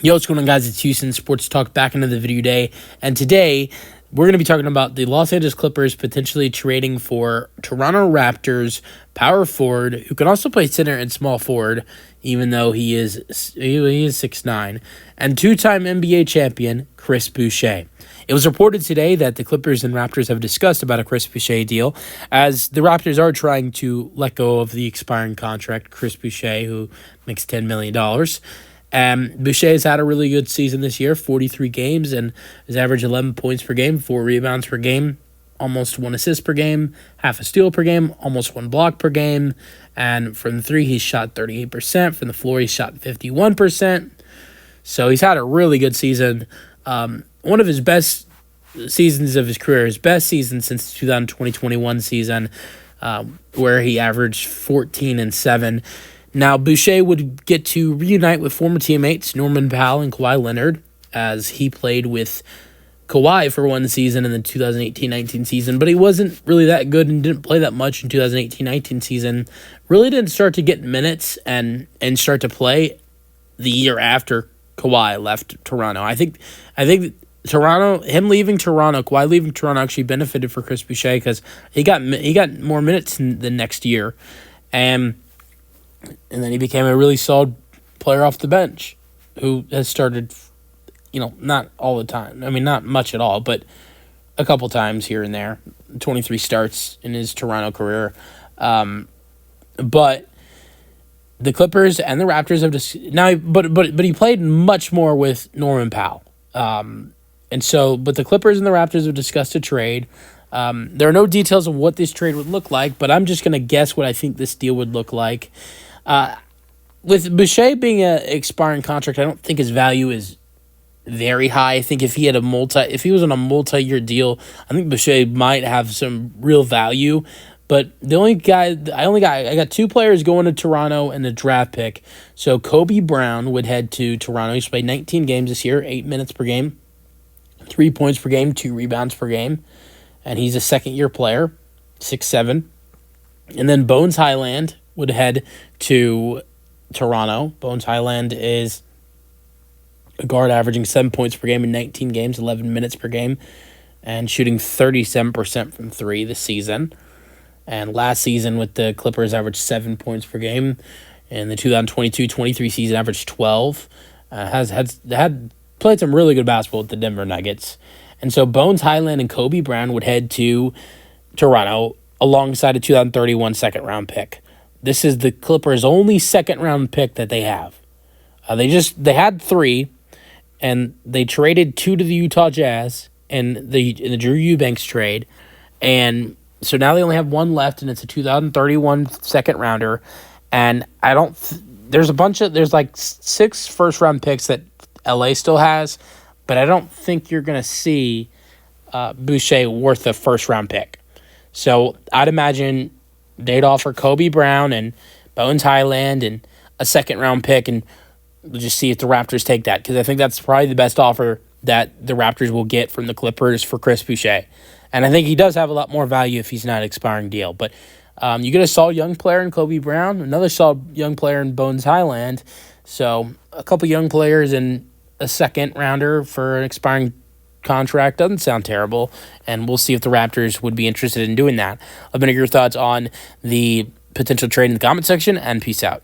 Yo, what's going on, guys? It's Houston Sports Talk back into the video day. And today, we're going to be talking about the Los Angeles Clippers potentially trading for Toronto Raptors power forward, who can also play center and small forward, even though he is 6'9", and two-time NBA champion Chris Boucher. It was reported today that the Clippers and Raptors have discussed about a Chris Boucher deal, as the Raptors are trying to let go of the expiring contract, Chris Boucher, who makes $10 million. Boucher has had a really good season this year, 43 games, and has averaged 11 points per game, 4 rebounds per game, almost 1 assist per game, half a steal per game, almost 1 block per game. And from the three, he's shot 38%. From the floor, he's shot 51%. So he's had a really good season. One of his best seasons of his career, his best season since the 2020-21 season, where he averaged 14 and 7. Now, Boucher would get to reunite with former teammates Norman Powell and Kawhi Leonard, as he played with Kawhi for one season in the 2018-19 season, but he wasn't really that good and didn't play that much in 2018-19 season. Really didn't start to get minutes and start to play the year after Kawhi left Toronto. I think Toronto, him leaving Toronto, Kawhi leaving Toronto actually benefited for Chris Boucher, because he got more minutes in the next year, and then he became a really solid player off the bench who has started, not all the time. I mean, not much at all, but a couple times here and there. 23 starts in his Toronto career. But the Clippers and the Raptors have just now, but he played much more with Norman Powell. But the Clippers and the Raptors have discussed a trade. There are no details of what this trade would look like, but I'm just going to guess what I think this deal would look like. With Boucher being an expiring contract, I don't think his value is very high. I think if he was on a multi-year deal, I think Boucher might have some real value. But I got 2 players going to Toronto and a draft pick. So Kobe Brown would head to Toronto. He's played 19 games this year, 8 minutes per game, 3 points per game, 2 rebounds per game. And he's a second-year player, 6'7". And then Bones Highland would head to Toronto. Bones Highland is a guard averaging 7 points per game in 19 games, 11 minutes per game, and shooting 37% from 3 this season. And last season with the Clippers averaged 7 points per game. In the 2022-23 season, averaged 12. Had played some really good basketball with the Denver Nuggets. And so Bones Highland and Kobe Brown would head to Toronto alongside a 2031 second-round pick. This is the Clippers' only second-round pick that they have. They had 3, and they traded 2 to the Utah Jazz in the Drew Eubanks trade, and so now they only have 1 left, and it's a 2031 second-rounder. And there's like 6 first-round picks that LA still has, but I don't think you're going to see Boucher worth a first-round pick. So I'd imagine they'd offer Kobe Brown and Bones Highland and a second-round pick, and we'll just see if the Raptors take that, because I think that's probably the best offer that the Raptors will get from the Clippers for Chris Boucher. And I think he does have a lot more value if he's not an expiring deal. But you get a solid young player in Kobe Brown, another solid young player in Bones Highland. So a couple young players and a second-rounder for an expiring contract doesn't sound terrible, and we'll see if the Raptors would be interested in doing that. Let me know your thoughts on the potential trade in the comment section, and peace out.